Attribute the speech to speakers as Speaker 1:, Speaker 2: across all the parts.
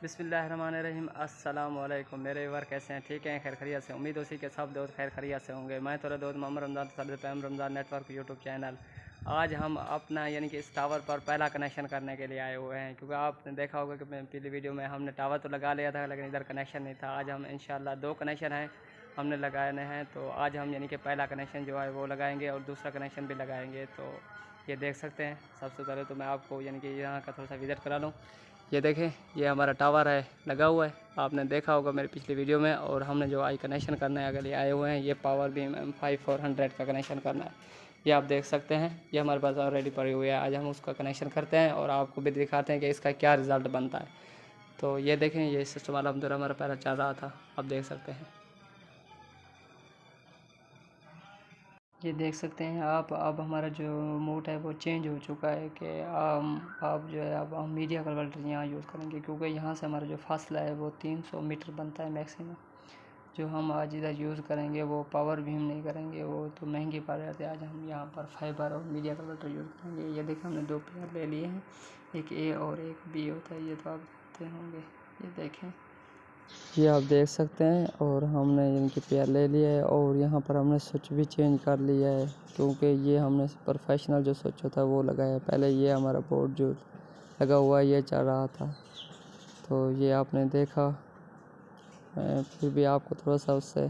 Speaker 1: बिस्मिल्लाहिर्रहमानिर्रहीम। अस्सलाम वालेकुम मेरे व्यूअर, कैसे हैं? ठीक हैं, खैर खैरियत से। उम्मीद उसी के सब दोस्त खैर खैरियत से होंगे। मैं थोड़ा दोस्त मोहम्मद रमज़ान, सदर पैम रमज़ान नेटवर्क यूट्यूब चैनल। आज हम अपना यानी कि इस टावर पर पहला कनेक्शन करने के लिए आए हुए हैं, क्योंकि आपने देखा होगा कि पिछली वीडियो में हमने टावर तो लगा लिया था, लेकिन इधर कनेक्शन नहीं था। आज हम इंशाल्लाह 2 कनेक्शन हैं हमने लगाने हैं, तो आज हम यानी कि पहला कनेक्शन जो है वो लगाएंगे और दूसरा कनेक्शन भी लगाएंगे। तो ये देख सकते हैं। सबसे पहले तो मैं आपको यानी कि यहाँ का थोड़ा सा विज़िट करा लूँ। ये देखें, ये हमारा टावर है, लगा हुआ है, आपने देखा होगा मेरी पिछली वीडियो में। और हमने जो आई कनेक्शन करना है, अगर ये आए हुए हैं, ये पावर बीम M5400 का कनेक्शन करना है। ये आप देख सकते हैं, ये हमारे पास ऑलरेडी पड़ी हुई है। आज हम उसका कनेक्शन करते हैं और आपको भी दिखाते हैं कि इसका क्या रिज़ल्ट बनता है। तो ये देखें, ये सिस्टम अलहमदुलिल्लाह हमारा पहला चल रहा था, आप देख सकते हैं। ये देख सकते हैं आप, अब हमारा जो मोड है वो चेंज हो चुका है कि आप जो है अब हम मीडिया कन्वर्टर यहाँ यूज़ करेंगे, क्योंकि यहाँ से हमारा जो फासला है वो 300 मीटर बनता है मैक्सिमम। जो हम आज इधर यूज़ करेंगे वो पावर भी हम नहीं करेंगे, वो तो महंगी पड़ जाती है। आज हम यहाँ पर फाइबर और मीडिया कन्वर्टर यूज़ करेंगे। ये देखें, हमने 2 पेयर ले लिए हैं, एक ए और एक बी होता है, ये तो आप जानते होंगे। ये देखें, ये आप देख सकते हैं। और हमने इनके पेयर ले लिया है और यहाँ पर हमने स्विच भी चेंज कर लिया है, क्योंकि ये हमने प्रोफेशनल जो स्विच होता है वो लगाया है। पहले ये हमारा बोर्ड जो लगा हुआ है ये चल रहा था, तो ये आपने देखा। मैं फिर भी आपको थोड़ा सा उससे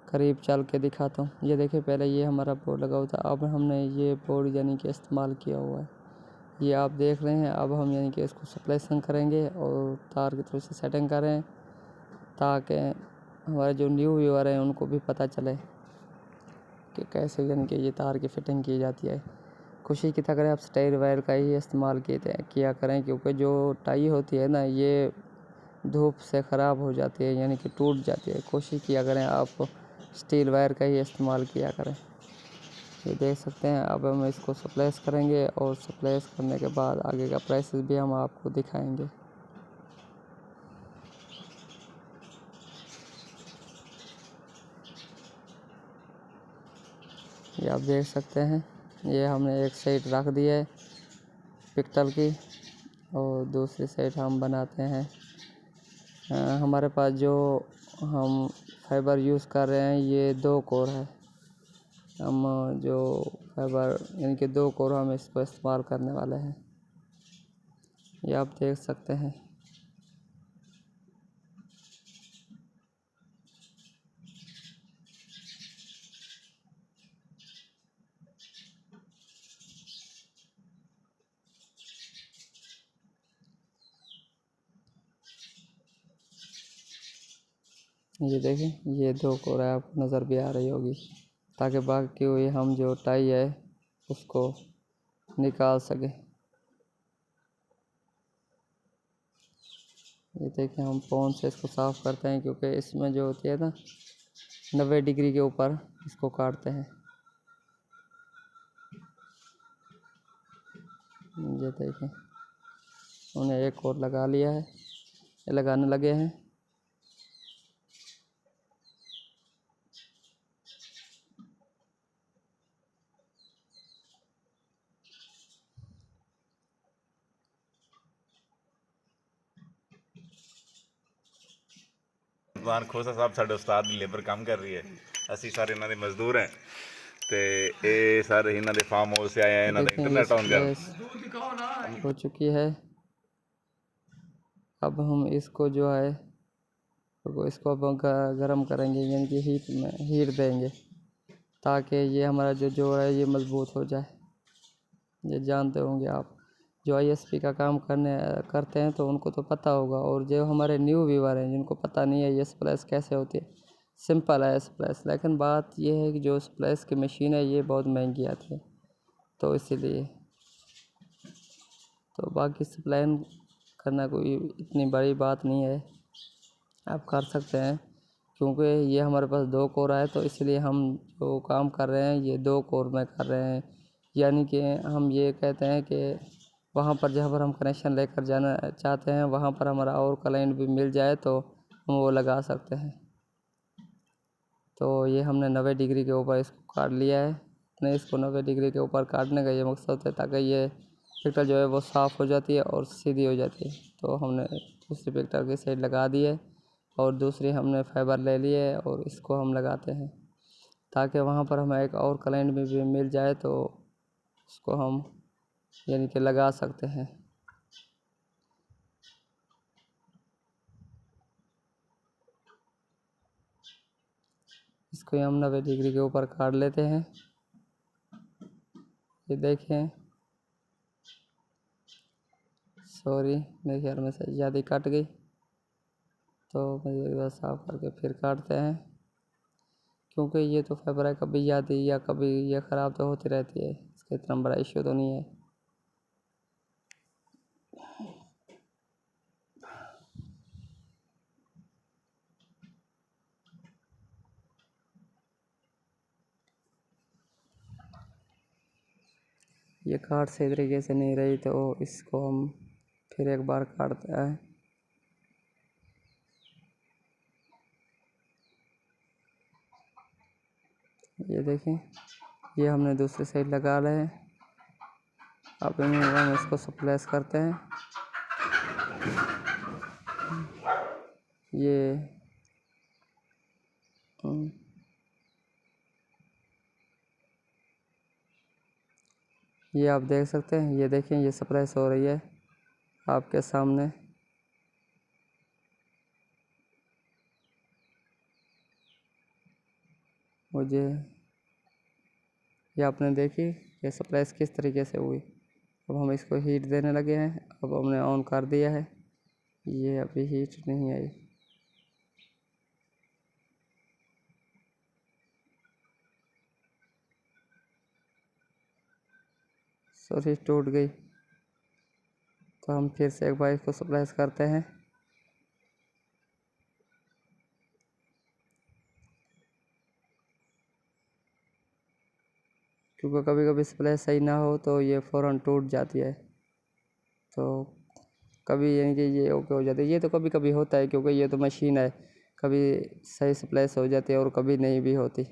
Speaker 1: करीब चल के दिखाता हूँ। ये देखिए, पहले ये हमारा बोर्ड लगा हुआ था, अब हमने ये बोर्ड यानी कि इस्तेमाल किया हुआ है, ये आप देख रहे हैं। अब हम यानी कि इसको सप्लेशन करेंगे और तार की थोड़ी सी सेटिंग करें, ताकि हमारे जो न्यू व्यूअर हैं उनको भी पता चले कि कैसे यानी कि ये तार की फिटिंग की जाती है। खुशी की तरह आप स्टाइल वायर का ही इस्तेमाल किया करें, क्योंकि जो टाई होती है ना, ये धूप से ख़राब हो जाती है, यानी कि टूट जाती है। कोशिश किया करें आप स्टील वायर का ही इस्तेमाल किया करें। ये देख सकते हैं। अब हम इसको सप्लेस करेंगे और सप्लेस करने के बाद आगे का प्रोसेस भी हम आपको दिखाएंगे। ये आप देख सकते हैं, ये हमने एक साइड रख दिया है पिक्टल की और दूसरी साइड हम बनाते हैं। हमारे पास जो हम फाइबर यूज़ कर रहे हैं ये 2 कोर है। हम जो फाइबर यानी कि 2 कोर हम इसको इस्तेमाल करने वाले हैं, ये आप देख सकते हैं। ये देखें, ये 2 कोर है, आपको नज़र भी आ रही होगी, ताकि बाकी हुई हम जो टाई है उसको निकाल सके। ये देखें, हम फ़ोन से इसको साफ़ करते हैं, क्योंकि इसमें जो होती है ना 90 डिग्री के ऊपर इसको काटते हैं। ये देखें, उन्हें एक और लगा लिया है, ये लगाने लगे हैं।
Speaker 2: ਇਮਰਾਨ ਖੋਸਾ ਸਾਹਿਬ ਸਾਡੇ ਉਸਤਾਦ ਦੀ ਲੇਬਰ ਕੰਮ ਕਰ ਰਹੀ ਹੈ। ਅਸੀਂ ਸਾਰੇ ਇਹਨਾਂ ਦੇ ਮਜ਼ਦੂਰ हैं ਤੇ ਇਹ ਸਾਰੇ ਇਹਨਾਂ ਦੇ ਫਾਰਮ ਹਾਊਸ से आए हैं। ਇਹਨਾਂ ਦਾ इंटरनेट ऑन गया
Speaker 1: हो चुकी है। अब हम इसको जो है इसको अब गर्म करेंगे, यानी कि हीट देंगे, ताकि ये हमारा जो जोड़ है ये मज़बूत हो जाए। ये जानते होंगे आप, जो ISP का काम करते हैं तो उनको तो पता होगा। और जो हमारे न्यू व्यूअर हैं जिनको पता नहीं है ये स्प्लैश कैसे होती है, सिंपल है स्प्लैश। लेकिन बात ये है कि जो स्प्लैश की मशीन है ये बहुत महंगी आती है, तो इसीलिए तो बाकी स्प्लैन करना कोई इतनी बड़ी बात नहीं है, आप कर सकते हैं। क्योंकि ये हमारे पास 2 कोर है, तो इसलिए हम जो काम कर रहे हैं ये 2 कोर में कर रहे हैं। यानी कि हम ये कहते हैं कि वहाँ पर जहाँ पर हम कनेक्शन लेकर जाना चाहते हैं वहाँ पर हमारा और क्लाइंट भी मिल जाए तो हम वो लगा सकते हैं। तो ये हमने 90 डिग्री के ऊपर इसको काट लिया है। नहीं, इसको 90 डिग्री के ऊपर काटने का ये मकसद है ताकि ये पिक्चर जो है वो साफ़ हो जाती है और सीधी हो जाती है। तो हमने दूसरी वेक्टर की साइड लगा दी है और दूसरी हमने फाइबर ले ली है और इसको हम लगाते हैं ताकि वहाँ पर हमें एक और क्लाइंट भी मिल जाए तो उसको हम यानी कि लगा सकते हैं। इसको हम 90 डिग्री के ऊपर काट लेते हैं। ये देखें, सॉरी मेरे ख्याल में से ज़्यादा कट गई, तो मुझे एक बार साफ करके फिर काटते हैं क्योंकि ये तो फाइबर है, कभी ज़्यादा या कभी ये ख़राब तो होती रहती है, इसका इतना बड़ा इश्यू तो नहीं है। ये काट सही तरीके से नहीं रही तो इसको हम फिर एक बार काटते हैं। ये देखें, ये हमने दूसरी साइड लगा रहे हैं। अब हम इसको स्प्लैश करते हैं। ये आप देख सकते हैं, ये देखें ये स्प्लैश हो रही है आपके सामने। मुझे ये आपने देखी ये स्प्लैश किस तरीके से हुई। अब हम इसको हीट देने लगे हैं। अब हमने ऑन कर दिया है, ये अभी हीट नहीं आई। सॉरी टूट गई, तो हम फिर से एक बार इसको स्प्लैश करते हैं। क्योंकि कभी कभी स्प्लैश सही ना हो तो ये फ़ौरन टूट जाती है, तो कभी यानी कि ये ओके हो जाती है। ये तो कभी कभी होता है क्योंकि ये तो मशीन है, कभी सही स्प्लैश हो जाती है और कभी नहीं भी होती,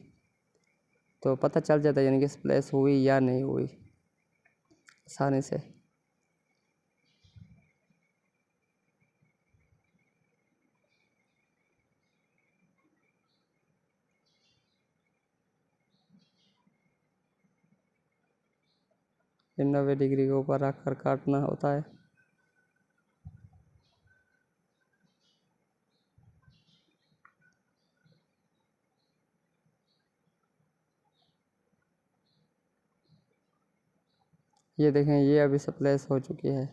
Speaker 1: तो पता चल जाता है यानी कि स्प्लैश हुई या नहीं हुई आसानी से। ये 90 डिग्री के ऊपर रख कर काटना होता है। ये देखें, ये अभी स्प्लैश हो चुकी है,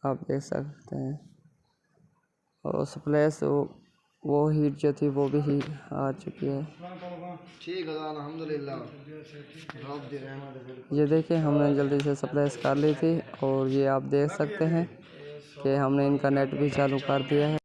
Speaker 1: आप देख सकते हैं। और स्प्लैश वो हीट जो थी वो भी आ चुकी है।
Speaker 3: ठीक है अल्हम्दुलिल्लाह।
Speaker 1: ये देखिए हमने जल्दी से स्प्लैश कर ली थी और ये आप देख सकते हैं कि हमने इनका नेट भी चालू कर दिया है।